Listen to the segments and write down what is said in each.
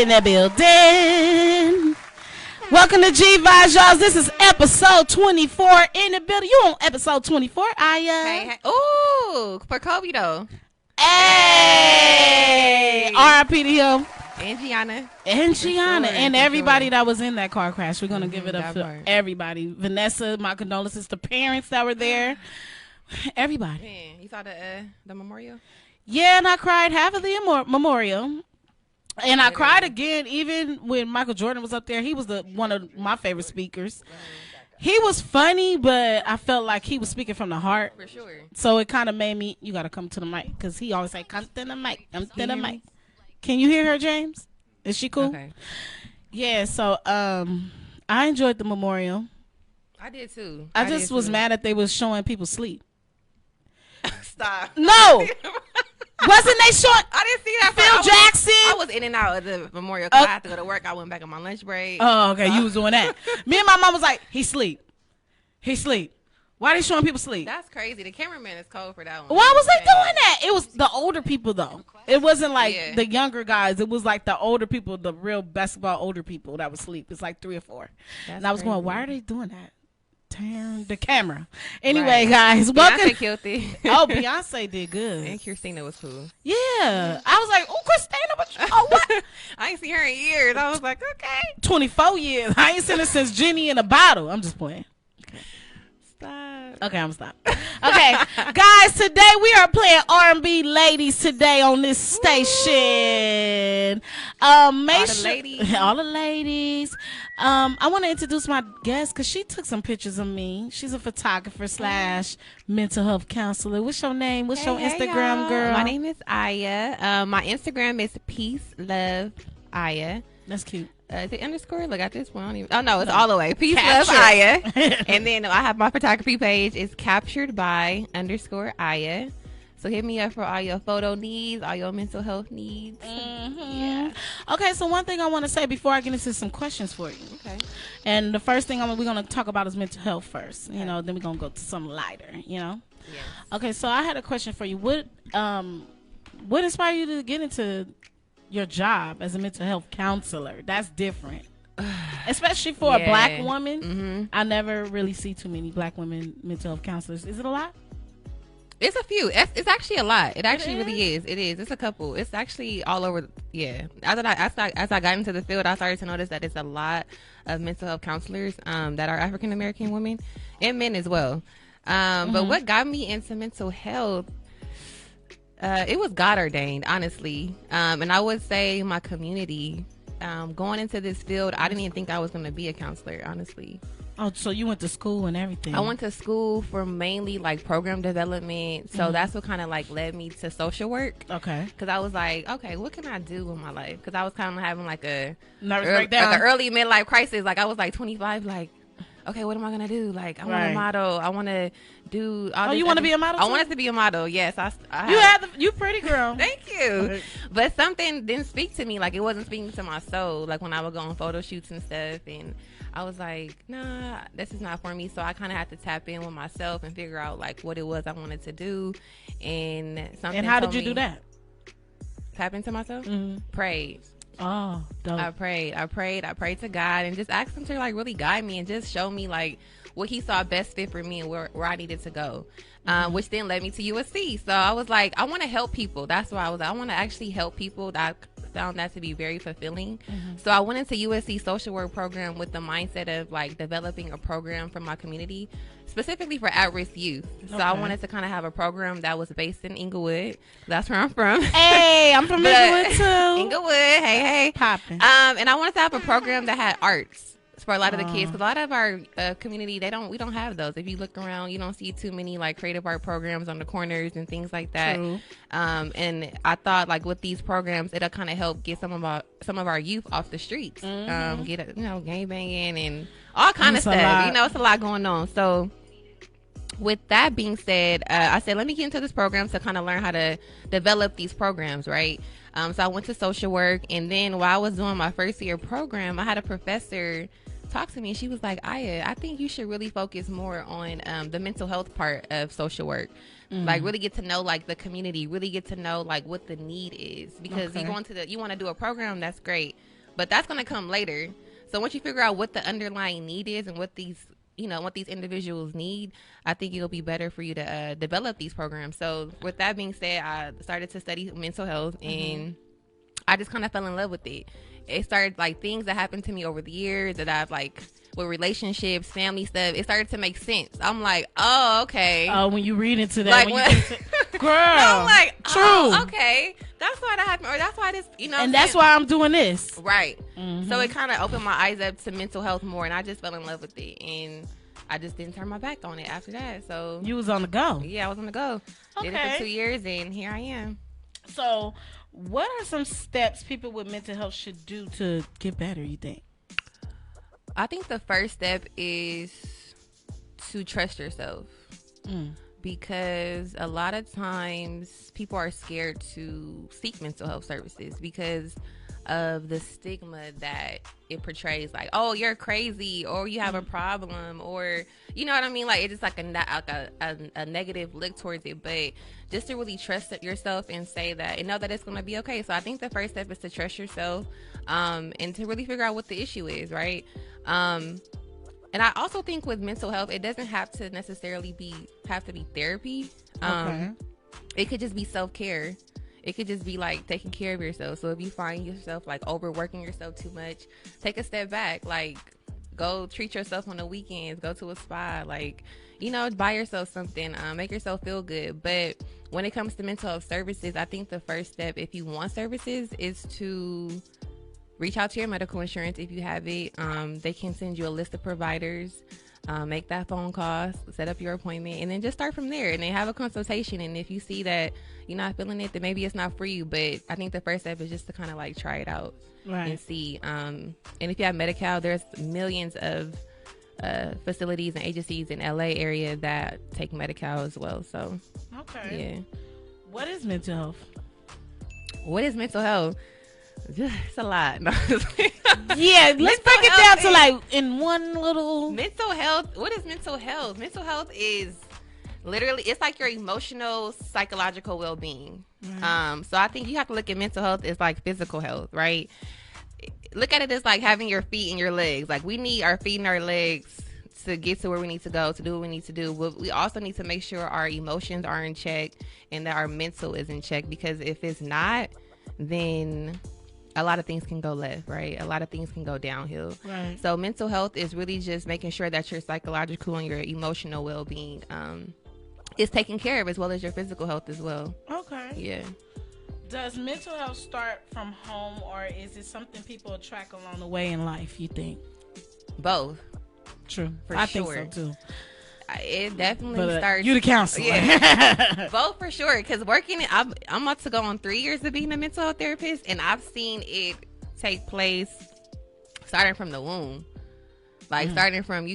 in the building. Welcome to G-Vibes, y'all. This is episode 24 in the building. You on episode 24, Aya? Hey. Ooh, for Kobe, though. Hey! R.I.P. to him. And Gianna. And everybody that was in that car crash. We're going to give it up for everybody. Vanessa, my condolences to parents that were there. Everybody. Man, you saw the memorial? Yeah, and I cried half of the memorial. And I cried again even when Michael Jordan was up there. He was one of my favorite speakers. He was funny, but I felt like he was speaking from the heart. For sure. So it kind of made me, you got to come to the mic. Because he always say, come to the mic, come to the mic. Can you hear her, James? Is she cool? Okay. Yeah, so I enjoyed the memorial. I did too. I just was mad that they was showing people sleep. Stop. No. Wasn't they showing? I didn't see that. Phil Jackson. I was in and out of the memorial because I had to go to work. I went back on my lunch break. Oh, okay. You was doing that. Me and my mom was like, he sleep. Why they showing people sleep? That's crazy. The cameraman is cold for that one. Why was they doing that? It was the older people, though. It wasn't like the younger guys. It was like the older people, the real basketball older people that would sleep. It's like 3 or 4. And I was going, why are they doing that? Turn the camera. Anyway, guys, welcome. Beyonce killed it. Oh, Beyonce did good. And Christina was cool. Yeah. I was like, oh, Christina, what? I ain't seen her in years. I was like, okay. 24 years. I ain't seen her since Jenny in a bottle. I'm just playing. Stop. Okay, I'm stop. Okay, guys, today we are playing R&B ladies today on this station. All the ladies. I want to introduce my guest because she took some pictures of me. She's a photographer / mental health counselor. What's your name? What's your Instagram, y'all. girl? My name is Aya. My Instagram is Peace Love Aya. That's cute. Is it underscore? Look at this one. Oh no, it's all the way. Peace Love Aya. And then I have my photography page. It's captured by _Aya. So hit me up for all your photo needs, all your mental health needs. Mm-hmm. Yeah. Okay, so one thing I want to say before I get into some questions for you. Okay. And the first thing we're going to talk about is mental health first. You know, then we're going to go to some lighter, you know? Yes. Okay, so I had a question for you. What inspired you to get into your job as a mental health counselor? That's different. Especially for a black woman. Mm-hmm. I never really see too many black women mental health counselors. Is it a lot? It's a few. It's actually a lot. It actually really is. It is. It's a couple. It's actually all over. Yeah. As I got into the field, I started to notice that it's a lot of mental health counselors that are African American women and men as well. But what got me into mental health, it was God ordained, honestly. And I would say my community, going into this field, I didn't even think I was going to be a counselor, honestly. Oh, so you went to school and everything. I went to school for mainly like program development. So that's what kind of like led me to social work. Okay. Because I was like, okay, what can I do with my life? Because I was kind of having like a nervous breakdown. Like an early midlife crisis. Like I was like 25, like, okay, what am I gonna do? Like, I want to model. I want to do. All you want to be a model? I wanted to be a model. Yes, you pretty girl. Thank you. Okay. But something didn't speak to me. Like it wasn't speaking to my soul. Like when I would go on photo shoots and stuff, and I was like, nah, this is not for me. So I kind of had to tap in with myself and figure out like what it was I wanted to do, and something. And how did you do that? Tap into myself. Mm-hmm. Prayed. Oh, dope. I prayed to God and just asked him to like really guide me and just show me like what he saw best fit for me and where I needed to go, which then led me to USC. So I was like, I want to help people. That's why I want to actually help people. That found that to be very fulfilling. So I went into USC social work program with the mindset of like developing a program for my community, specifically for at-risk youth. So I wanted to kind of have a program that was based in Inglewood. That's where I'm from. Hey, I'm from Inglewood too. Inglewood, hey. Popping. And I wanted to have a program that had arts for a lot of the kids, because a lot of our community, we don't have those. If you look around, you don't see too many like creative art programs on the corners and things like that. True. And I thought like with these programs, it'll kind of help get some of our youth off the streets, get gang banging and all kind of stuff. It's a lot going on. So with that being said, I said, let me get into this program to kind of learn how to develop these programs, right? So I went to social work, and then while I was doing my first year program, I had a professor talk to me, and she was like, Aya, I think you should really focus more on the mental health part of social work. Like really get to know like the community, really get to know like what the need is, because you want to do a program, that's great, but that's going to come later. So once you figure out what the underlying need is and what these individuals need, I think it'll be better for you to develop these programs. So with that being said, I started to study mental health, and I just kind of fell in love with it. It started like things that happened to me over the years that I've like with relationships, family stuff. It started to make sense. I'm like, oh, okay. Oh, when you read into that, like, girl, I'm like, true. Oh, okay, that's why that happened, or that's why this, and that's why I'm doing this, right? So it kind of opened my eyes up to mental health more, and I just fell in love with it, and I just didn't turn my back on it after that. So you was on the go. Yeah, I was on the go. Okay. Did it for 2 years, and here I am. So, what are some steps people with mental health should do to get better, you think? I think the first step is to trust yourself. Because a lot of times people are scared to seek mental health services because of the stigma that it portrays, like, oh, you're crazy, or you have a problem, or you know what I mean, like it's just like a negative look towards it. But just to really trust yourself and say that and know that it's going to be okay. So I think the first step is to trust yourself, and to really figure out what the issue is, right? And I also think with mental health, it doesn't have to necessarily be therapy. It could just be self-care. It could just be like taking care of yourself. So if you find yourself like overworking yourself too much, take a step back. Like, go treat yourself on the weekends. Go to a spa. Like, buy yourself something. Make yourself feel good. But when it comes to mental health services, I think the first step, if you want services, is to reach out to your medical insurance if you have it. They can send you a list of providers. Make that phone call, set up your appointment, and then just start from there. And then have a consultation. And if you see that you're not feeling it, then maybe it's not for you. But I think the first step is just to kind of like try it out and see. And if you have Medi-Cal, there's millions of facilities and agencies in LA area that take Medi-Cal as well. So okay, yeah. What is mental health? What is mental health? It's a lot. No. Yeah, let's break it down to like in one little. Mental health. What is mental health? Mental health is literally, it's like your emotional, psychological well-being. So I think you have to look at mental health as like physical health, right? Look at it as like having your feet and your legs. Like, we need our feet and our legs to get to where we need to go, to do what we need to do. But we also need to make sure our emotions are in check and that our mental is in check, because if it's not, then a lot of things can go left, right? A lot of things can go downhill. Right. So mental health is really just making sure that your psychological and your emotional well-being is taken care of, as well as your physical health as well. Okay. Yeah. Does mental health start from home, or is it something people attract along the way in life, you think? Both. True. For I sure. think so too. It definitely starts. You the counselor. Yeah. Both for sure. Because working, I'm about to go on 3 years of being a mental health therapist, and I've seen it take place starting from the womb. Like starting from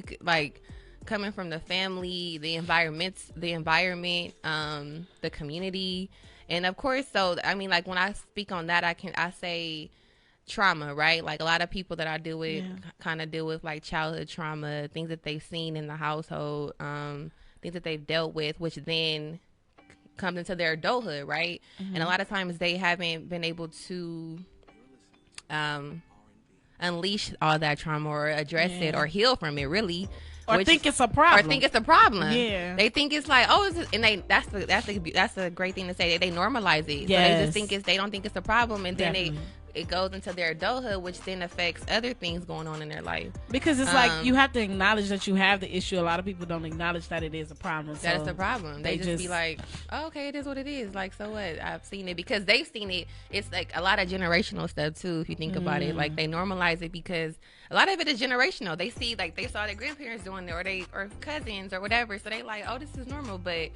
coming from the family, the environment, the community, and of course. So I mean, like when I speak on that, I say trauma, right? Like a lot of people that I deal with kind of deal with like childhood trauma, things that they've seen in the household, things that they've dealt with, which then comes into their adulthood, right? And a lot of times they haven't been able to unleash all that trauma or address it or heal from it, really. Or think it's a problem. Yeah. They think it's like, oh, that's a great thing to say. They normalize it. Yes. So they just think they don't think it's a problem, and then it goes into their adulthood, which then affects other things going on in their life. Because it's like you have to acknowledge that you have the issue. A lot of people don't acknowledge that it is a problem. That is the problem. They just be like, oh, okay, it is what it is. Like, so what? I've seen it. Because they've seen it. It's like a lot of generational stuff too, if you think about it. Like, they normalize it because a lot of it is generational. They see, like, they saw their grandparents doing it, or cousins or whatever. So they like, oh, this is normal. But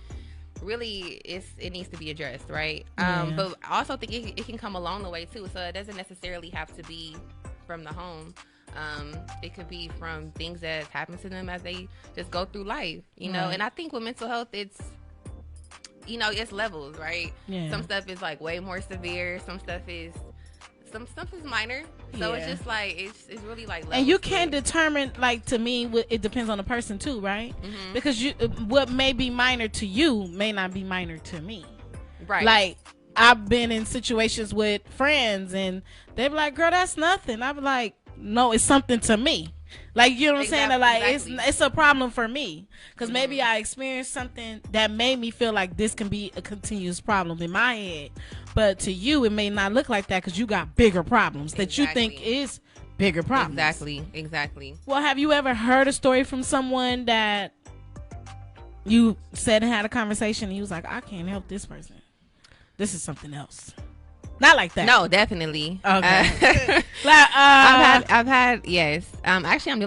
really, it needs to be addressed, right? But I also think it can come along the way too. So it doesn't necessarily have to be from the home. It could be from things that happen to them as they just go through life, you know. And I think with mental health, it's levels, right? Some stuff is like way more severe. Some stuff is minor. So it's just like it's really like levels. And you can't determine, like, to me, it depends on the person too, right? Because what may be minor to you may not be minor to me, right? Like, I've been in situations with friends and they be like, girl, that's nothing. I be like, no, it's something to me. Like, you know what I'm saying? Like, it's a problem for me. Because maybe I experienced something that made me feel like this can be a continuous problem in my head. But to you, it may not look like that because you got bigger problems that you think is bigger problems. Exactly. Well, have you ever heard a story from someone that you said and had a conversation and you was like, I can't help this person. This is something else. Not like that. No, definitely. Okay. I've had yes. Actually, I'm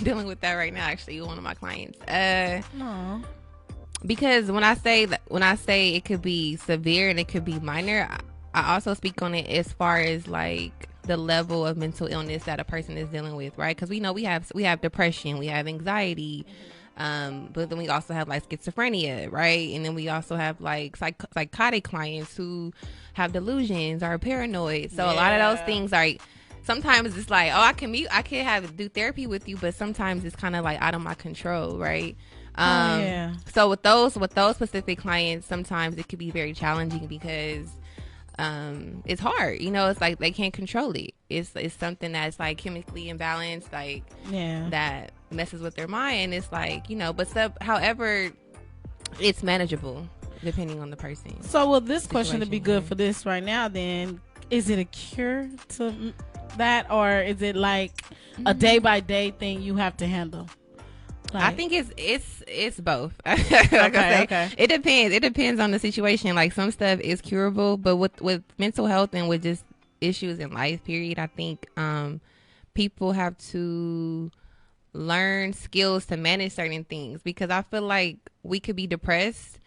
dealing with that right now. Actually, with one of my clients. Because when I say it could be severe and it could be minor, I also speak on it as far as like the level of mental illness that a person is dealing with, right? Because we know we have depression, we have anxiety. But then we also have like schizophrenia, right? And then we also have like psychotic clients who have delusions or paranoid. So a lot of those things are sometimes it's like, oh, I can do therapy with you, but sometimes it's kind of like out of my control, right? So with those specific clients, sometimes it could be very challenging because it's hard, it's like they can't control it. It's something that's like chemically imbalanced, like that messes with their mind. It's like, however, it's manageable depending on the person. So will this question to be good for this right now then, is it a cure to that, or is it like a day by day thing you have to handle? Like, I think it's both. Okay. It depends on the situation. Like some stuff is curable, but with mental health and with just issues in life, period, I think people have to learn skills to manage certain things, because I feel like we could be depressed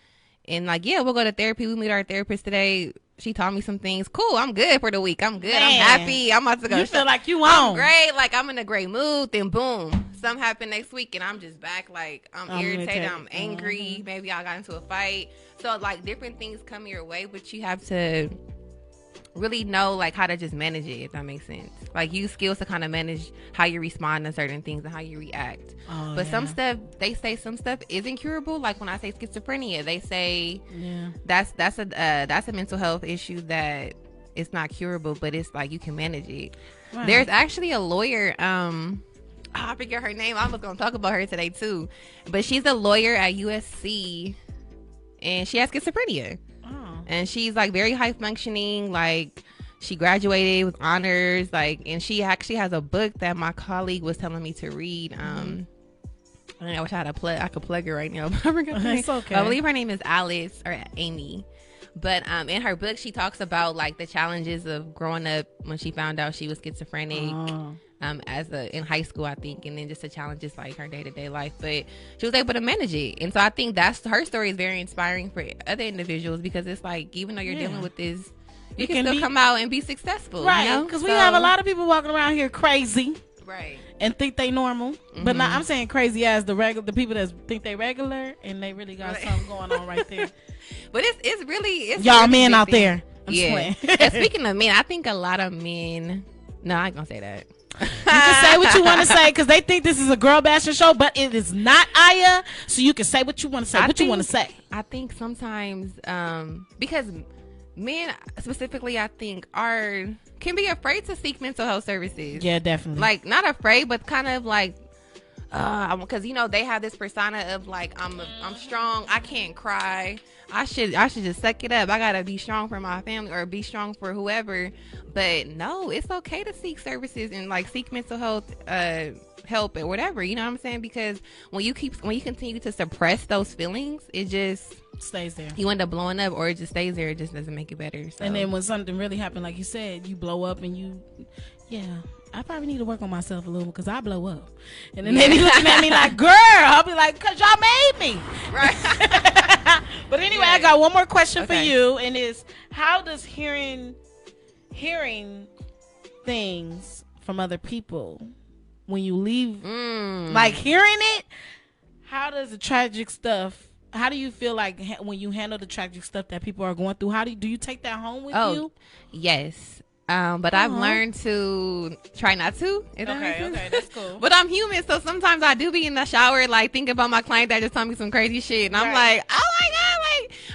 and like, we'll go to therapy. We meet our therapist today. She taught me some things. Cool. I'm good for the week. I'm good. I'm happy. I'm about to go. You feel like you I'm great. Like I'm in a great mood. Then boom, something happened next week and I'm just back. Like I'm irritated. I'm angry. Maybe I got into a fight. So like different things come your way, but you have to really know like how to just manage it, if that makes sense. Like use skills to kind of manage how you respond to certain things and how you react. Some stuff, they say some stuff isn't curable. Like when I say schizophrenia, they say that's a mental health issue that it's not curable, but it's like you can manage it. Right. There's actually a lawyer, I forget her name. I was going to talk about her today too, but she's a lawyer at USC and she has schizophrenia. And she's like very high functioning, like she graduated with honors, like, and she actually has a book that my colleague was telling me to read. I wish I could plug her right now. It's okay. I believe her name is Alice or Amy. But in her book, she talks about like the challenges of growing up when she found out she was schizophrenic. In high school, I think, and then just the challenges like her day-to-day life, but she was able to manage it. And so I think her story is very inspiring for other individuals, because it's like, even though you're dealing with this, you can still come out and be successful, right? Because we have a lot of people walking around here crazy, right, and think they normal, but not, I'm saying crazy as the people that think they regular and they really got something going on right there. But it's really y'all really men out there. And speaking of men, I think a lot of men. No, I ain't gonna say that. You can say what you want to say, because they think this is a girl bashing show, but it is not, Aya. So you can say what you want to say. You want to say? I think sometimes, because men specifically, I think can be afraid to seek mental health services. Yeah, definitely. Like not afraid, but kind of like, because they have this persona of like, I'm strong. I can't cry. I should just suck it up. I gotta be strong for my family or be strong for whoever. But no, it's okay to seek services and like seek mental health help or whatever. You know what I'm saying? Because when you continue to suppress those feelings, it just stays there. You end up blowing up, or it just stays there. It just doesn't make it better. So. And then when something really happened, like you said, you blow up and I probably need to work on myself a little, because I blow up. And then they be looking at me like, girl. I'll be like, because y'all made me. Right. But anyway, I got one more question for you. And is, how does hearing things from other people when you leave, like hearing it, how does the tragic stuff, how do you feel like when you handle the tragic stuff that people are going through? Do you take that home with you? Yes. But I've learned to try not to. Okay, that's cool. But I'm human, so sometimes I do be in the shower, like thinking about my client that just told me some crazy shit, and I'm like, oh my god,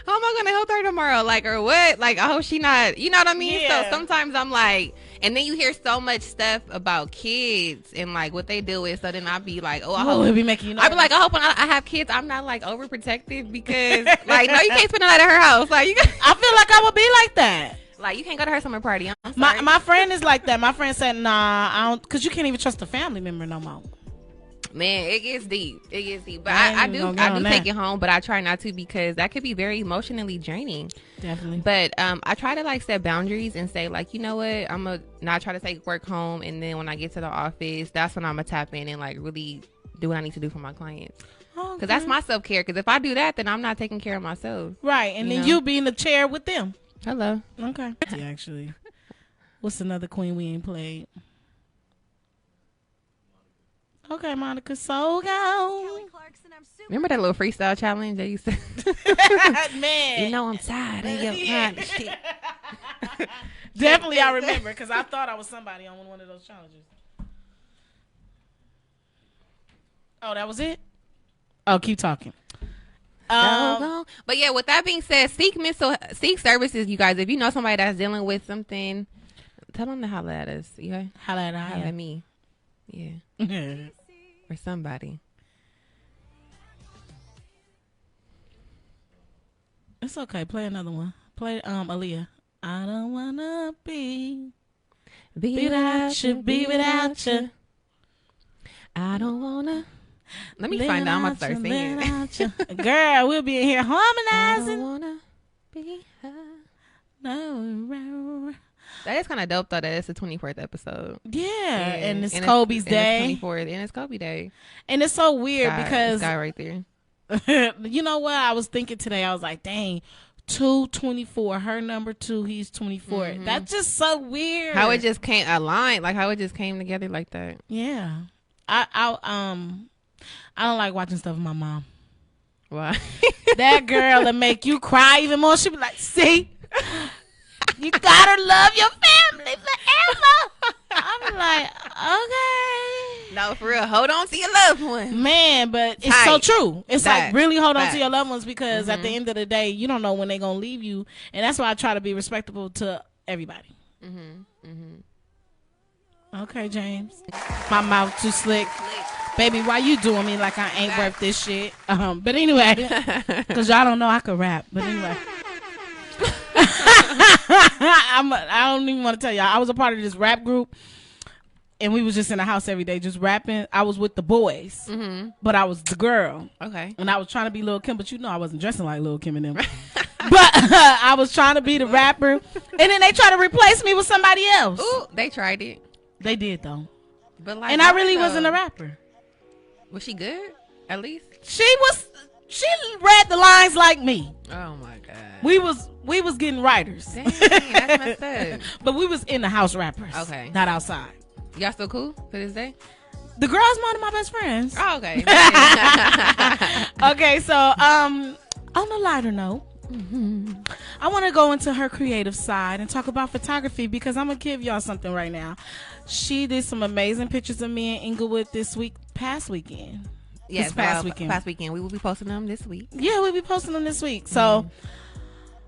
how am I gonna help her tomorrow? Like, or what? Like, I hope she not, you know what I mean? Yeah. So sometimes I'm like, and then you hear so much stuff about kids and like what they do with. So then I'll be like, oh, I hope it'll be making you nervous. I'll be like, I hope when I have kids, I'm not like overprotective because like, no, you can't spend the night at her house. Like, I feel like I would be like that. Like, you can't go to her summer party. I'm sorry. My friend is like that. My friend said, nah, I don't, because you can't even trust a family member no more. Man, it gets deep. It gets deep. But I do take it home, but I try not to because that could be very emotionally draining. Definitely. But I try to like set boundaries and say like, you know what, I'm going to not try to take work home. And then when I get to the office, that's when I'm going to tap in and like really do what I need to do for my clients. Because that's my self-care. Because if I do that, then I'm not taking care of myself. Right. And then you be in the chair with them. Hello. Okay. Actually, what's another queen we ain't played? Okay, Monica. So go. Remember that little freestyle challenge that you said? Man. You know I'm tired of your shit. Definitely I remember because I thought I was somebody on one of those challenges. Oh, that was it? Oh, keep talking. But yeah, with that being said, seek services, you guys. If you know somebody that's dealing with something, tell them to holler at us. Okay? Holler at me. Yeah. Or somebody. It's okay. Play another one. Play Aaliyah. I don't wanna be without you, be without you. I don't wanna. Let me find out. I'm gonna start singing. Girl, we'll be in here harmonizing. I don't wanna be no. That is kind of dope though. That it's the 24th episode. Yeah, and it's Kobe's day. It's 24th, and it's Kobe day. And it's so weird because this guy right there. You know what? I was thinking today. I was like, dang. 224, her number 2, he's 24. Mm-hmm. That's just so weird. How it just can't align, like how it just came together like that. Yeah, I don't like watching stuff with my mom. Why? That girl will make you cry even more. She'll be like, see, you gotta love your family forever. I'm like, okay. No, for real. Hold on to your loved one. Man, but it's so true. It's like really hold on to your loved ones because Mm-hmm. at the end of the day, you don't know when they're going to leave you. And that's why I try to be respectable to everybody. Mm-hmm. Mm-hmm. Okay, James. My mouth too slick. Baby, why you doing me like I ain't worth this shit? But anyway, because y'all don't know I could rap. But anyway. I don't even want to tell y'all. I was a part of this rap group. And we was just in the house every day just rapping. I was with the boys, but I was the girl. Okay. And I was trying to be Lil' Kim, but you know I wasn't dressing like Lil' Kim and them. But I was trying to be the rapper. And then they tried to replace me with somebody else. Ooh, they tried it. They did, though. But like, and I really wasn't a rapper. Was she good? At least? She read the lines like me. Oh, my God. We was getting writers. Dang, that's messed up. But we was in the house rappers. Okay. Not outside. Y'all still cool to this day? The girl's one of my best friends. Oh, okay. Okay, so on a lighter note, I want to go into her creative side and talk about photography because I'm gonna give y'all something right now. She did some amazing pictures of me in Inglewood past weekend. Yes, past weekend. Past weekend. We will be posting them this week. Yeah, we'll be posting them this week. So.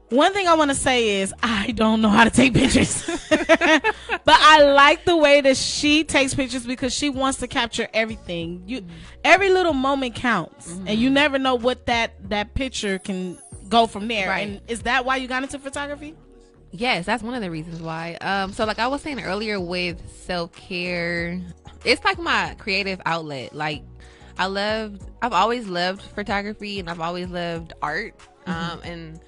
One thing I want to say is I don't know how to take pictures. But I like the way that she takes pictures because she wants to capture everything. Every little moment counts. And you never know what that picture can go from there. Right. And is that why you got into photography? Yes, that's one of the reasons why. So like I was saying earlier with self-care, it's like my creative outlet. Like I've always loved photography and I've always loved art. And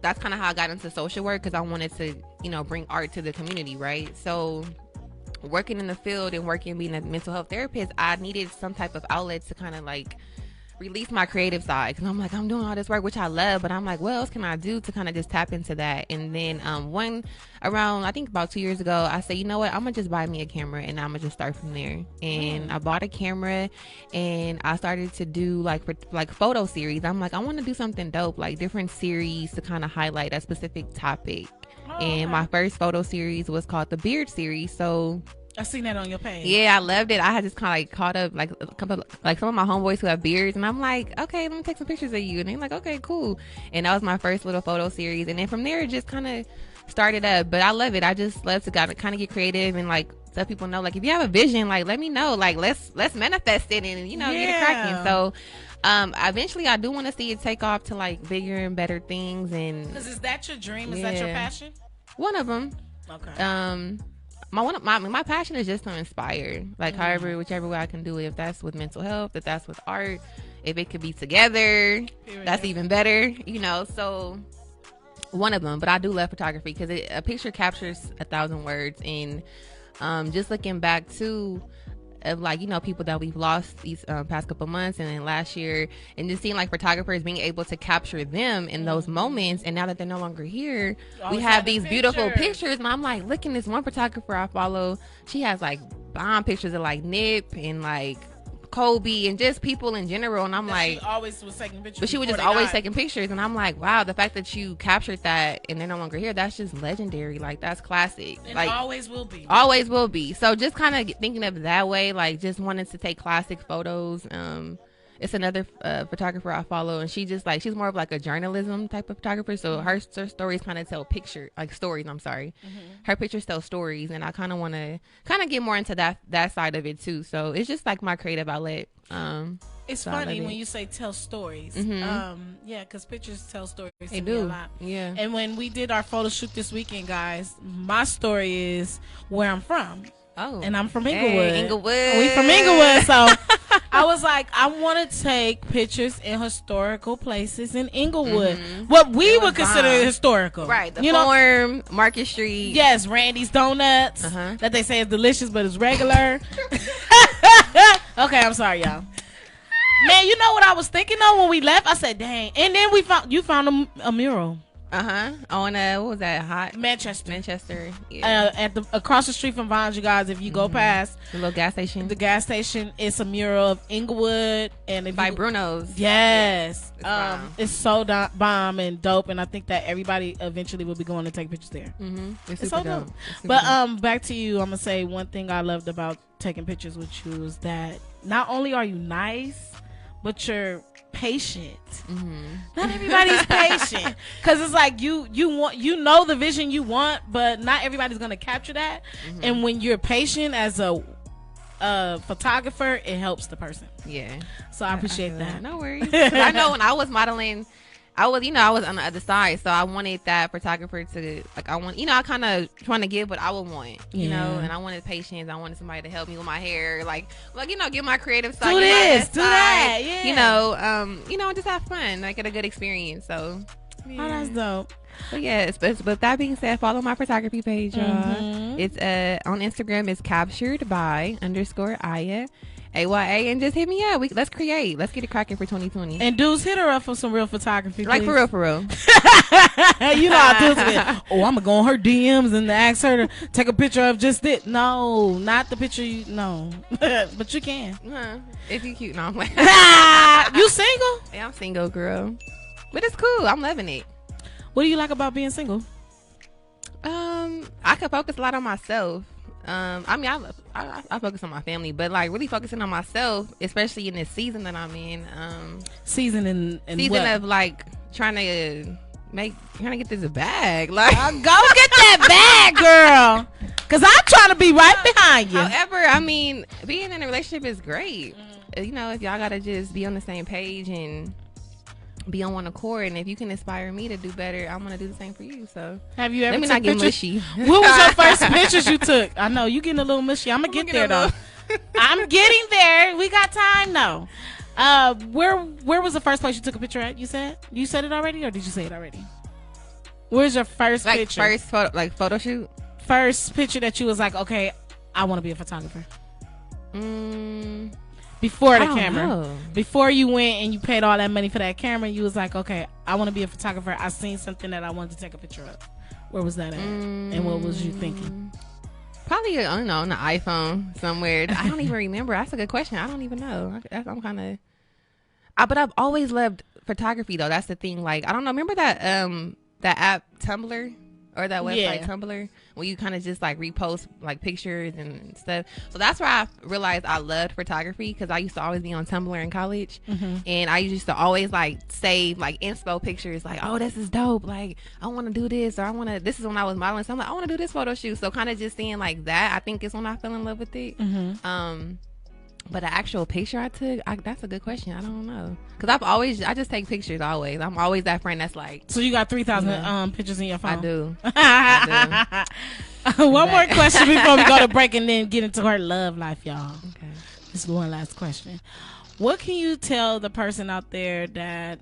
that's kind of how I got into social work because I wanted to, bring art to the community, right? So working in the field and being a mental health therapist, I needed some type of outlet to kind of like release my creative side because I'm like, I'm doing all this work, which I love, but I'm like, what else can I do to kind of just tap into that? And then I think about 2 years ago, I said, you know what, I'm gonna just buy me a camera and I'm gonna just start from there. And I bought a camera and I started to do like photo series. I'm like, I want to do something dope, like different series to kind of highlight a specific topic. And my first photo series was called the Beard series. So I seen that on your page. Yeah, I loved it. I had just kind of like caught up like a couple, like some of my homeboys who have beards, and I'm like, okay, let me take some pictures of you, and they're like, okay, cool. And that was my first little photo series, and then from there it just kind of started up. But I love it. I just love to kind of get creative and like let people know, like, if you have a vision, like, let me know, like, let's manifest it and get it cracking. So eventually I do want to see it take off to like bigger and better things. And because is that your dream? Is that your passion? One of them. Okay. My passion is just to inspire, like whichever way I can do it. If that's with mental health, if that's with art, if it could be together, that's even better, so one of them. But I do love photography because a picture captures 1,000 words. And just looking back to of like people that we've lost these past couple months and then last year, and just seeing like photographers being able to capture them in those moments, and now that they're no longer here, we have these beautiful pictures. And I'm like, looking, this one photographer I follow, she has like bomb pictures of like Nip and like Kobe and just people in general. And I'm like, she always was taking pictures, but she was just always taking pictures. And I'm like, wow, the fact that you captured that and they're no longer here, that's just legendary. Like, that's classic. And like, always will be. So just kind of thinking of it that way, like just wanting to take classic photos. It's another photographer I follow, and she's more of like a journalism type of photographer. So her stories kind of tell stories. I'm sorry. Her pictures tell stories, and I kind of want to get more into that side of it too. So it's just like my creative outlet. It's funny when you say tell stories. Because pictures tell stories. They do. A lot. Yeah. And when we did our photo shoot this weekend, guys, my story is where I'm from. Oh. And I'm from Inglewood. Hey, Inglewood. We from Inglewood, so I was like, I want to take pictures in historical places in Inglewood. What we would consider historical. Right. The Forum, Market Street. Yes, Randy's Donuts. That they say is delicious, but it's regular. Okay, I'm sorry, y'all. Man, you know what I was thinking of when we left? I said, dang. And then you found a mural. On what was that? Manchester. Yeah. Across the street from Vons, you guys. If you go past the little gas station, it's a mural of Inglewood and by Bruno's. Yes, it's so bomb and dope, and I think that everybody eventually will be going to take pictures there. It's so dope. But back to you. I'm gonna say one thing I loved about taking pictures with you is that not only are you nice, but you're patient. Not everybody's patient, because it's like you want the vision you want, but not everybody's gonna capture that. And when you're patient as a photographer, it helps the person. So I appreciate that. No worries. I know when I was modeling, I was on the other side, so I wanted that photographer to I kind of trying to give what I would want, and I wanted patience. I wanted somebody to help me with my hair, get my creative side, do that, and just have fun, get a good experience. So, oh, that's dope. But yes, but that being said, follow my photography page, y'all. It's on Instagram. It's captured by _Aya. AYA, and just hit me up. Let's create. Let's get it cracking for 2020. And dudes, hit her up for some real photography, please. Like for real. You know how dudes get, I'm gonna go on her DMs and ask her to take a picture of just it. No, not the picture. No, but you can. If you cute, no. I'm like, you single? Yeah, I'm single, girl. But it's cool. I'm loving it. What do you like about being single? I can focus a lot on myself. I focus on my family, but really focusing on myself, especially in this season that I'm in. Season what? Of trying to get this bag. Go get that bag, girl. Cause I'm trying to be right behind you. However, being in a relationship is great. If y'all gotta just be on the same page and be on one accord, and if you can inspire me to do better, I'm gonna do the same for you. So have you ever let me not get mushy. What was your first pictures you took? I know you getting a little mushy. I'm gonna get there though. I'm getting there. We got time though. Where was the first place you took a picture at? You said it already, or did you say it already? Where's your first picture? First photo shoot. First picture that you was like, okay, I want to be a photographer. Before the camera, before you went and you paid all that money for that camera, you was like, okay, I want to be a photographer. I seen something that I wanted to take a picture of. Where was that at? And what was you thinking? Probably, I don't know, on the iPhone somewhere. I don't even remember. That's a good question. I don't even know. I'm kind of, but I've always loved photography though. That's the thing. I don't know. Remember that app Tumblr, or that website Tumblr, when you kind of just like repost like pictures and stuff. So that's where I realized I loved photography, because I used to always be on Tumblr in college, and I used to always like save like inspo pictures, like, oh, this is dope, like I want to do this, or this is when I was modeling, so I'm like, I want to do this photo shoot. So kind of just seeing like that, I think is when I fell in love with it. But the actual picture I took, that's a good question. I don't know, because I just take pictures always. I'm always that friend that's like. So you got 3,000 pictures in your phone? I do. One more question before we go to break and then get into her love life, y'all. Okay. This is one last question. What can you tell the person out there that,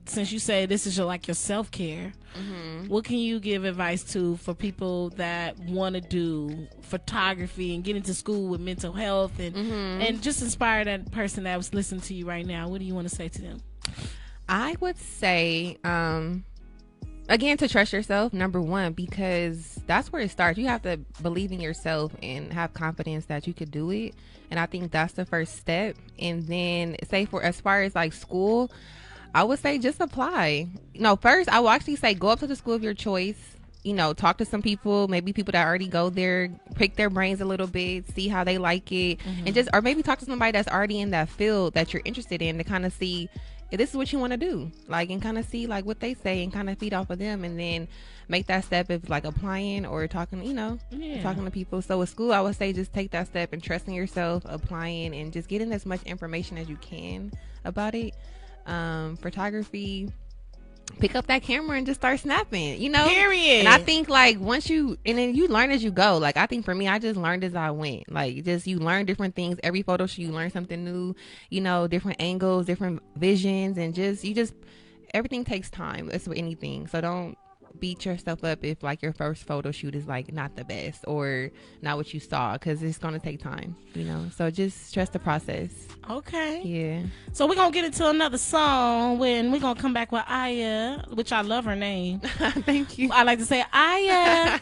since you say this is your self-care, what can you give advice to for people that want to do photography and get into school with mental health and just inspire that person that was listening to you right now? What do you want to say to them? I would say, again, to trust yourself, number one, because that's where it starts. You have to believe in yourself and have confidence that you could do it. And I think that's the first step. And then say for as far as like school, I would say just apply. First, I will actually say go up to the school of your choice. Talk to some people, maybe people that already go there, pick their brains a little bit, see how they like it, and or maybe talk to somebody that's already in that field that you're interested in to kind of see if this is what you want to do, and kind of see like what they say and kind of feed off of them, and then make that step of like applying or talking, talking to people. So with school, I would say just take that step and trust in yourself, applying, and just getting as much information as you can about it. Photography, pick up that camera and just start snapping, Period. And I think like then you learn as you go. Like I think for me, I just learned as I went. Like just you learn different things. Every photo shoot, you learn something new, different angles, different visions, and everything takes time. It's with anything. So don't beat yourself up if like your first photo shoot is like not the best or not what you saw, because it's gonna take time, so just trust the process. Okay. Yeah. So we're gonna get into another song when we're gonna come back with Aya, which I love her name. Thank you. I like to say Aya.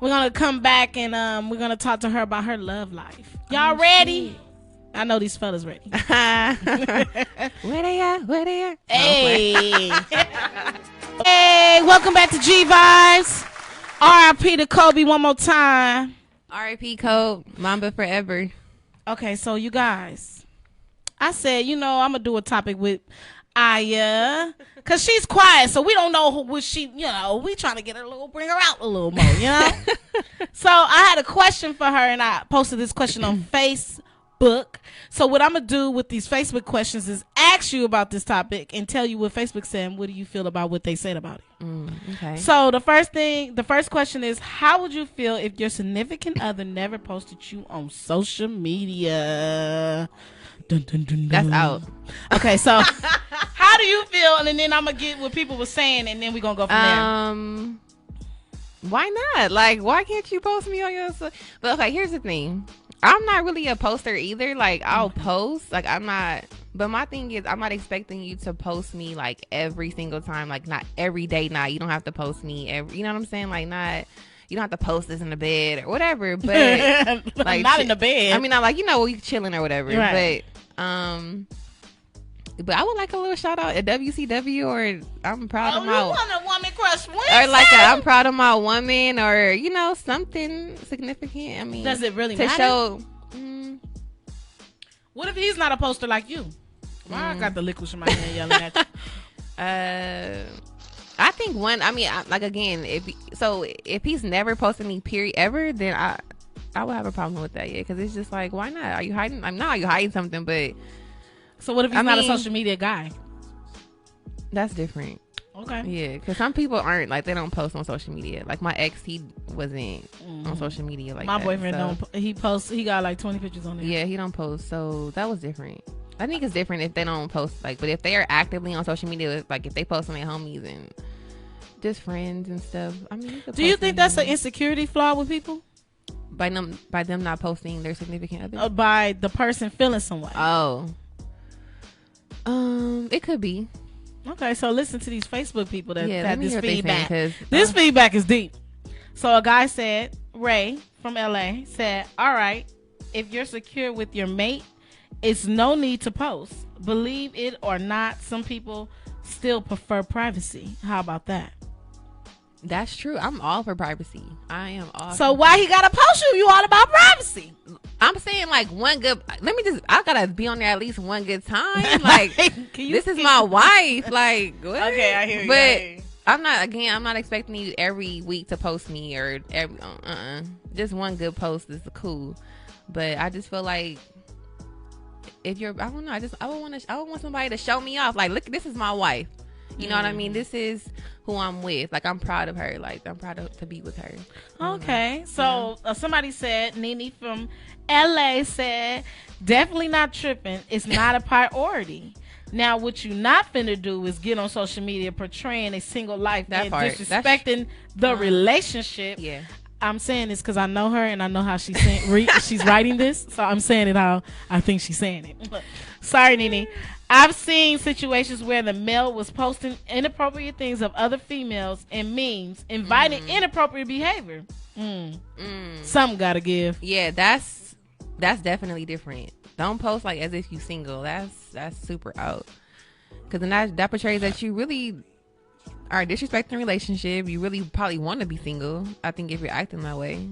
We're gonna come back and we're gonna talk to her about her love life. Y'all ready? Shit. I know these fellas ready. Where they at? Hey. Hey, welcome back to G Vibes. R.I.P. to Kobe one more time. R.I.P. Kobe, Mamba forever. Okay, so you guys, I said, I'm going to do a topic with Aya, because she's quiet, so we don't know what she, we trying to get her bring her out a little more, So I had a question for her, and I posted this question on Facebook. So what I'm going to do with these Facebook questions is ask you about this topic and tell you what Facebook said and what do you feel about what they said about it. Okay. So the first question is, how would you feel if your significant other never posted you on social media? Dun, dun, dun, dun. That's out. Okay, so how do you feel? And then I'm going to get what people were saying, and then we're going to go from there. Why not? Like, why can't you post me on your... But okay, here's the thing. I'm not really a poster either. Like, I'll post. Like, I'm not... But my thing is, I'm not expecting you to post me, like, every single time. Like, not every day. You don't have to post me every... You know what I'm saying? Like, not... You don't have to post this in the bed or whatever. But... like, not in the bed. I mean, I'm like, we chilling or whatever. Right. But I would like a little shout out at WCW, or I'm proud of my... Oh, you want a woman crush Wednesday? Or like I'm proud of my woman, or, something significant. I mean... Does it really to matter? Show... What if he's not a poster like you? Why I got the licorice in my hand yelling at you? I think again, if he's never posted me period ever, then I would have a problem with that, because it's just like, why not? Are you hiding? Are you hiding something? But so what if he's not a social media guy? That's different. Okay. Yeah, because some people aren't, like, they don't post on social media. Like my ex, he wasn't on social media like my that. boyfriend don't. He posts. He got like 20 pictures on there. Yeah, he don't post. So that was different. I think it's different if they don't post, like, but if they are actively on social media, like if they post on their homies and just friends and stuff. I mean, do you think that's an insecurity flaw with people? By them not posting their significant other? By the person feeling some way. Oh. It could be. Okay, so listen to these Facebook people that had this feedback. This feedback is deep. So a guy said, Ray from LA said, all right, if you're secure with your mate, it's no need to post. Believe it or not, some people still prefer privacy. How about that? That's true. I'm all for privacy. I am all. So why he gotta post you? You all about privacy? I'm saying like one good. I gotta be on there at least one good time. Like this is my wife. Like what? Okay, I hear you. But I'm not expecting you every week to post me or every. Just one good post is cool. But I just feel like if you're, I don't know. I would want somebody to show me off. Like, look, this is my wife. You know what I mean? This is who I'm with. Like, I'm proud of her. Like, I'm proud to be with her. Okay. So somebody said, Nene from LA said, definitely not tripping. It's not a priority. Now, what you not finna do is get on social media portraying a single life and disrespecting the relationship. Yeah. I'm saying this because I know her and I know how she's she's writing this. So I'm saying it how I think she's saying it. Sorry, Nene. I've seen situations where the male was posting inappropriate things of other females and memes, inviting inappropriate behavior. Something gotta give. Yeah, that's definitely different. Don't post like as if you single. That's super out. Because then that portrays that you really are disrespecting the relationship. You really probably want to be single. I think if you're acting that way.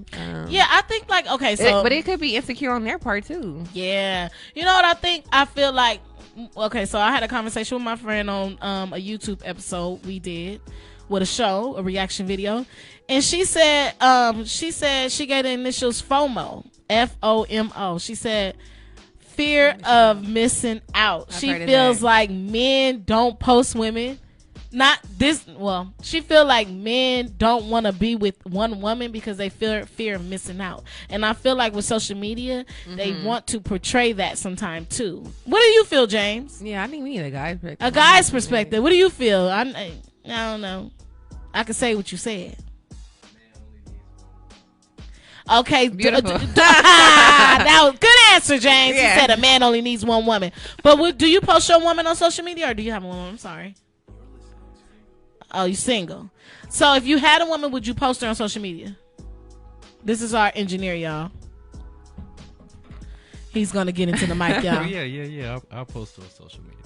Yeah, I think like okay, so but it could be insecure on their part too. Yeah, you know what I think? I feel like okay, so I had a conversation with my friend on a YouTube episode we did with a reaction video, and she said she gave the initials FOMO, FOMO. She said fear of missing out. She feels like men don't post women. She feel like men don't want to be with one woman because they fear of missing out. And I feel like with social media, they want to portray that sometime too. What do you feel, James? Yeah, I think we need a guy's perspective. A guy's perspective. What do you feel? I don't know. I can say what you said. Okay, beautiful. That was good answer, James. Yeah. You said a man only needs one woman. But do you post your woman on social media or do you have a woman? I'm sorry. Oh, you single. So if you had a woman, would you post her on social media? This is our engineer, y'all. He's going to get into the mic, y'all. Yeah. I'll post her on social media.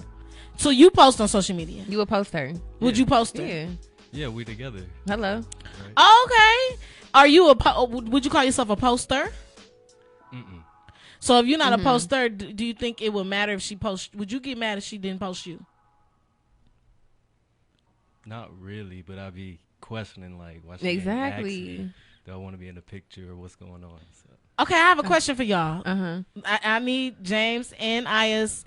So you post on social media? You would post her? Would you post her? Yeah. Yeah, we together. Hello. Right. Okay. Are you would you call yourself a poster? Mm-mm. So if you're not a poster, do you think it would matter if she posts? Would you get mad if she didn't post you? Not really, but I'd be questioning like why she exactly. Do I want to be in the picture or what's going on? So. Okay, I have a question for y'all. I need James and Aya's.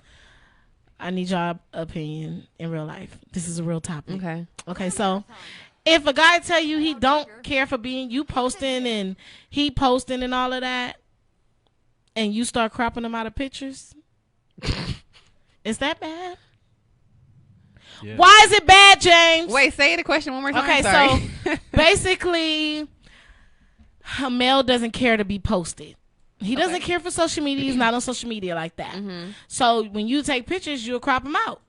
I need y'all opinion in real life. This is a real topic. Okay. So if a guy tell you he don't care for being you posting and he posting and all of that, and you start cropping them out of pictures, is that bad? Yeah. Why is it bad, James? Wait, say the question one more time. Okay, sorry. So basically, a male doesn't care to be posted. He doesn't care for social media. He's not on social media like that. So when you take pictures, you'll crop them out.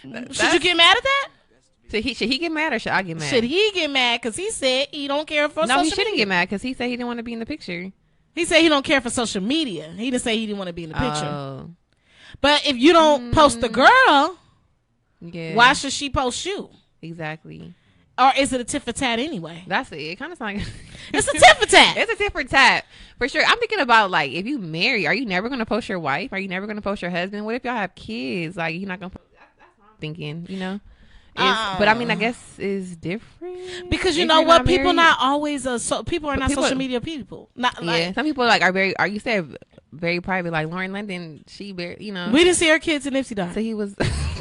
Should you get mad at that? Should he get mad or should I get mad? Should he get mad because he said he don't care for social media? No, he shouldn't get mad because he said he didn't want to be in the picture. He said he don't care for social media. He didn't say he didn't want to be in the picture. Oh. But if you don't post the girl, why should she post you? Exactly. Or is it a tit for tat anyway? That's it. It kind of sounds like it's a tit for tat. It's a tit for tat for sure. I'm thinking about like if you marry, are you never going to post your wife? Are you never going to post your husband? What if y'all have kids? Like you're not going to post. That's what I'm thinking. You know. But I mean, I guess it's different because you know what? People not always people are not social media people. Not like some people like are very. Are you said very private? Like Lauren London, she very we didn't see her kids in Nipsey died. So he was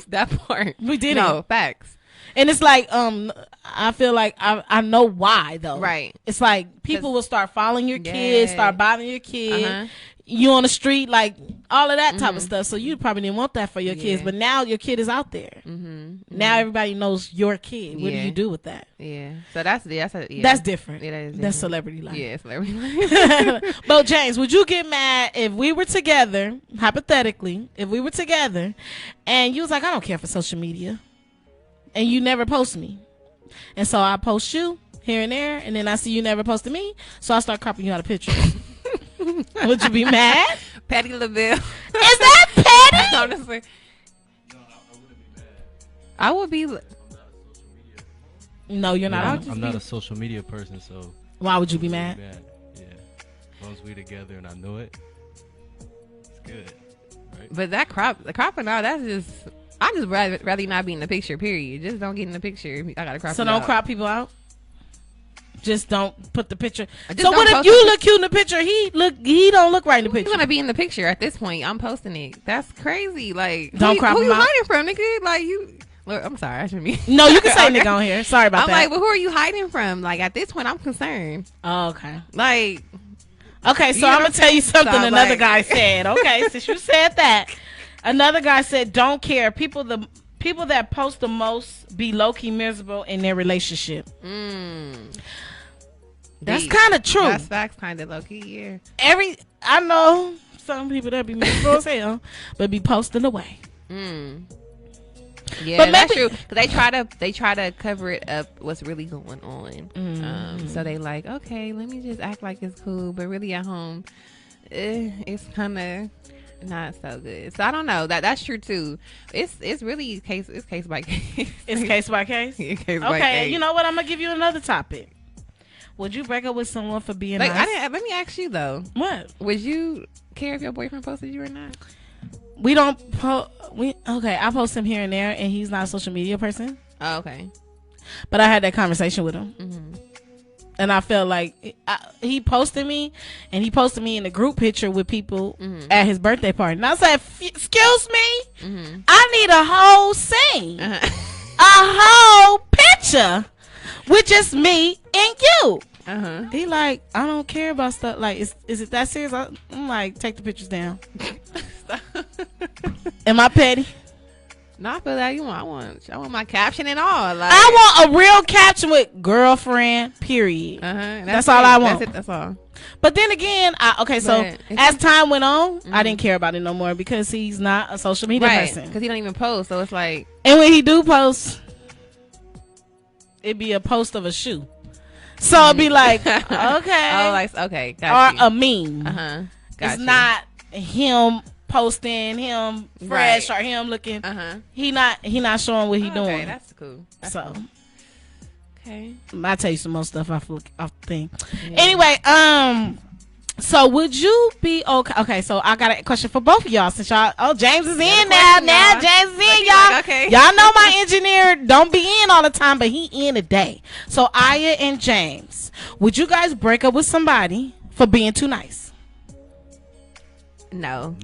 that part. We didn't. No facts. And it's like I feel like I know why though. Right. It's like people will start following your kids, start bothering your kid. You on the street, like all of that type of stuff. So you probably didn't want that for your kids, but now your kid is out there. Now everybody knows your kid. What do you do with that? Yeah. So that's different. Yeah, that is different. That's celebrity life. Yeah, celebrity life. But James, would you get mad if we were together, hypothetically, if we were together, and you was like, I don't care for social media, and you never post me, and so I post you here and there, and then I see you never posted me, so I start cropping you out of pictures. Would you be mad? Patty LaBelle. Is that petty? Honestly. No, I wouldn't be mad. I would be. No, you're not. I'm not a social media person, so why would you be mad? Yeah, as long as we together and I know it, it's good. Right? But the cropping out, that's just. I just rather not be in the picture. Period. Just don't get in the picture. I gotta crop. So it don't out. crop people out. Just don't put the picture. Just So what if you look cute in the picture? He don't look right in the picture. He's gonna be in the picture at this point. I'm posting it. That's crazy. Like don't crop who him you out. hiding from, nigga? Like you. Look, I'm sorry. I shouldn't be. No, you can say nigga on here. Sorry about I'm that. like, but who are you hiding from? Like at this point, I'm concerned. Oh, okay. Like. Okay, so I'm gonna tell you something another guy said. Okay, since you said that, another guy said, "Don't care. People that post the most be low key miserable in their relationship." That's kind of true. That's facts, kind of low key. Yeah. I know some people that be miserable as hell, but be posting away. Yeah, but that's true. Cause they try to cover it up what's really going on. So they like, okay, let me just act like it's cool, but really at home, it's kind of not so good. So I don't know. That's true too. It's really case by case. It's case by case. Yeah, case by okay, case. You know what? I'm gonna give you another topic. Would you break up with someone for being nice? Let me ask you though. What? Would you care if your boyfriend posted you or not? We don't I post him here and there, and he's not a social media person. Oh, okay. But I had that conversation with him, and I felt like he posted me, and he posted me in a group picture with people at his birthday party. And I said, "Excuse me, I need a whole scene, a whole picture with just me and you." He like, I don't care about stuff. Like, is it that serious? I'm like, take the pictures down. Am I petty? No, I feel like I want my caption and all. Like, I want a real caption with girlfriend, period. That's all I want. That's all. But then again, as time went on, I didn't care about it no more because he's not a social media person. Because he don't even post, so it's like. And when he do post, it'd be a post of a shoe. So it'd be like, okay. Oh, like, okay. Got or a meme. It's not him posting, him fresh, or him looking. He not showing what he doing. Okay, that's cool. That's cool. Okay. I'll tell you some more stuff off the thing. Yeah. Anyway, so would you be okay? Okay, so I got a question for both of y'all since y'all. Oh, James is in now. Now James is in, y'all. Okay. Y'all know my engineer don't be in all the time, but he in today. So Aya and James, would you guys break up with somebody for being too nice? No.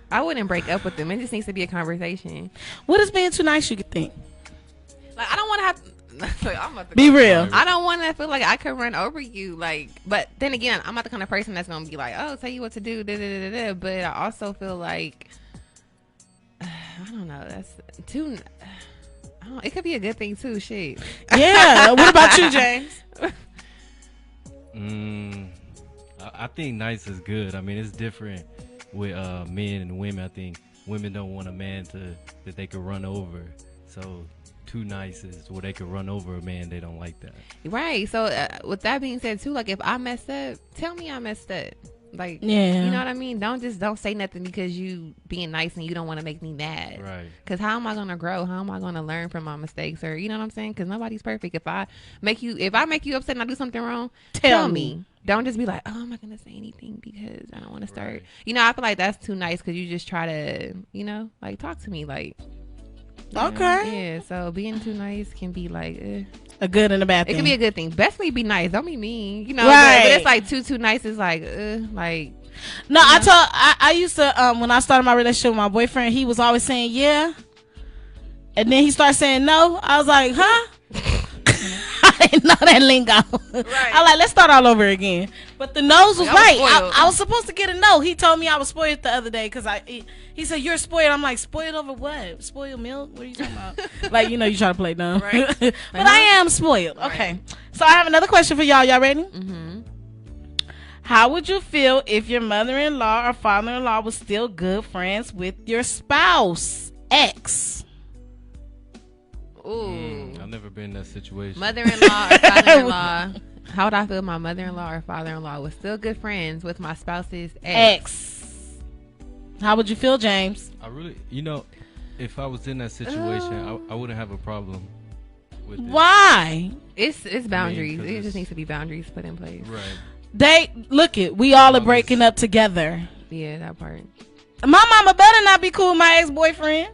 I wouldn't break up with them. It just needs to be a conversation. What is being too nice? You could think. Like I don't want to have. Be real. I don't want to feel like I could run over you. Like, but then again, I'm not the kind of person that's gonna be like, oh, tell you what to do. But I also feel like I don't know. That's too. It could be a good thing too. Shit. Yeah. What about you, James? I think nice is good. I mean, it's different with men and women. I think women don't want a man that they could run over. So too nice is where they could run over a man. They don't like that. Right. So with that being said too, like if I messed up, tell me I messed up. Like, yeah, you know what I mean? Don't say nothing because you being nice and you don't want to make me mad. Right. Because how am I going to grow? How am I going to learn from my mistakes? Or, you know what I'm saying? Because nobody's perfect. If I make you upset and I do something wrong, tell me. Don't just be like, oh, I'm not going to say anything because I don't want to start. Right. You know, I feel like that's too nice because you just try to, you know, like talk to me like. Okay. Yeah. So being too nice can be like a good and a bad thing. It can be a good thing. Definitely be nice. Don't be mean. You know. Right. But it's like too nice. Is like like. No, I used to when I started my relationship with my boyfriend, he was always saying yeah, and then he started saying no. I was like, huh? I didn't know that lingo. Right. I was like, let's start all over again. But the no's was right. I was supposed to get a no. He told me I was spoiled the other day because he said you're spoiled. I'm like, spoiled over what? Spoiled milk? What are you talking about? Like, you know, you try to play dumb. Right. But I am spoiled. Right. Okay. So I have another question for y'all. Y'all ready? Mm-hmm. How would you feel if your mother-in-law or father-in-law was still good friends with your spouse, ex? Ooh. I've never been in that situation. Mother-in-law or father-in-law. How would I feel if my mother-in-law or father-in-law was still good friends with my spouse's ex? How would you feel, James? I really, you know, if I was in that situation, I wouldn't have a problem with it. Why? It's boundaries. I mean, it just needs to be boundaries put in place. Right. We all are breaking up together. Yeah, that part. My mama better not be cool with my ex-boyfriend.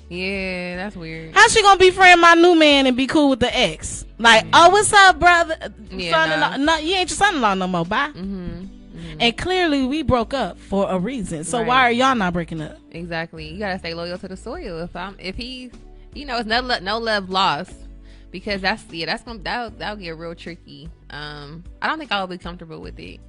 Yeah, that's weird. How she gonna befriend my new man and be cool with the ex? Like, oh, what's up, brother? Son-in-law. No, you ain't your son-in-law no more. Bye. And clearly, we broke up for a reason. So why are y'all not breaking up? Exactly. You gotta stay loyal to the soil. If he, it's no love lost, because that'll get real tricky. I don't think I'll be comfortable with it.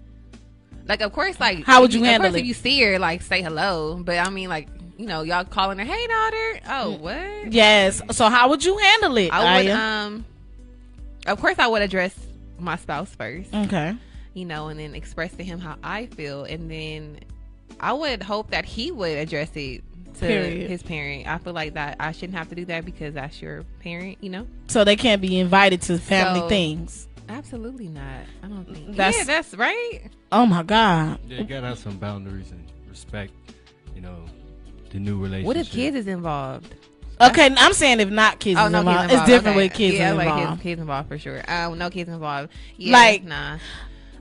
Like, of course, like, how would you handle it? If you see her, like, say hello. But I mean, like, y'all calling her, hey, daughter. Oh, what? Yes. So how would you handle it? I would, of course, I would address my spouse first. Okay. And then express to him how I feel, and then I would hope that he would address it to his parent. I feel like that I shouldn't have to do that because that's your parent, So they can't be invited to family things. Absolutely not. I don't think. That's right. Oh my God. Yeah, you gotta have some boundaries and respect. The new relationship. What if kids is involved? Okay, I'm saying if not kids is involved. It's different with kids involved. Like kids involved for sure. No kids involved. Yeah, like, nah.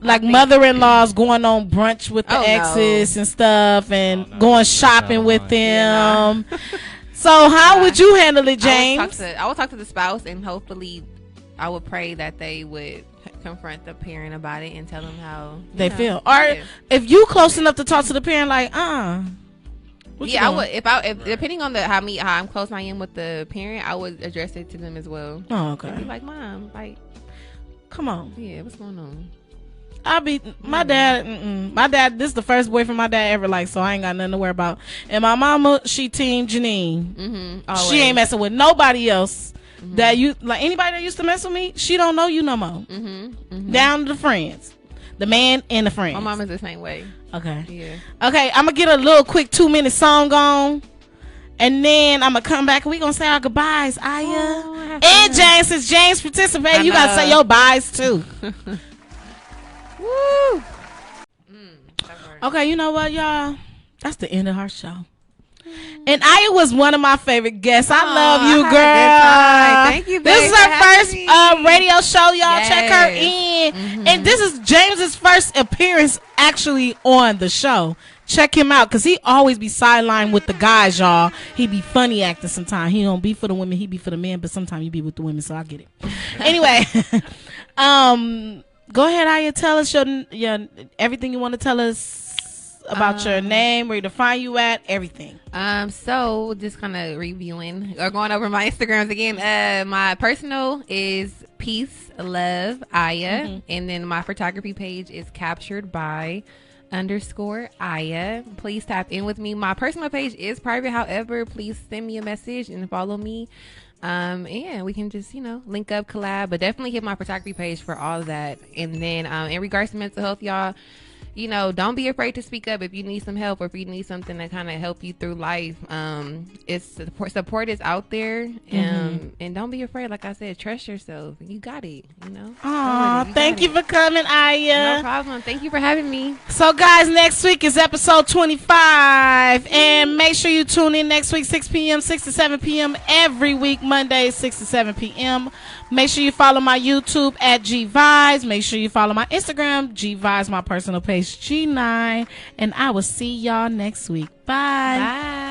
Like mother-in-laws going on brunch with the exes and stuff, and going shopping with them. So how would you handle it, James? I would talk to the spouse, and hopefully I would pray that they would confront the parent about it and tell them how they feel. Or if you close enough to talk to the parent, like, I would. If depending on how I'm close I am with the parent, I would address it to them as well. Oh, okay. Be like, Mom, like, come on. Yeah, what's going on? My dad, this is the first boyfriend my dad ever liked, so I ain't got nothing to worry about. And my mama, she team Janine. She ain't messing with nobody else. That you like, anybody that used to mess with me, she don't know you no more. Down to the friends, the man and the friends. My mama's the same way. Okay. Yeah. Okay, I'm gonna get a little quick 2-minute song on, and then I'm gonna come back and we gonna say our goodbyes, Aya. And James, since James participated, you gotta say your byes too. Woo. Okay, you know what, y'all? That's the end of our show. And Aya was one of my favorite guests. I love you, girl. Thank you, babe. This is her first radio show, y'all. Yes. Check her in. And this is James's first appearance actually on the show. Check him out, because he always be sidelined with the guys, y'all. He be funny acting sometimes. He don't be for the women, he be for the men, but sometimes he be with the women, so I get it. Anyway, go ahead, Aya. Tell us your everything you want to tell us about your name, where to find you at, everything. So just kind of reviewing or going over my Instagrams again. My personal is Peace Love Aya, and then my photography page is Captured by _Aya. Please tap in with me. My personal page is private, however, please send me a message and follow me. And we can just link up, collab, but definitely hit my photography page for all of that. And then in regards to mental health, y'all, don't be afraid to speak up if you need some help or if you need something to kind of help you through life. It's support is out there, and don't be afraid. Like I said, trust yourself. You got it. Aw, thank you for coming, Aya. No problem. Thank you for having me. So, guys, next week is episode 25, and make sure you tune in next week, 6 p.m., 6 to 7 p.m. every week, Monday, 6 to 7 p.m. Make sure you follow my YouTube at GVibes. Make sure you follow my Instagram, GVibes, my personal page, G9. And I will see y'all next week. Bye. Bye.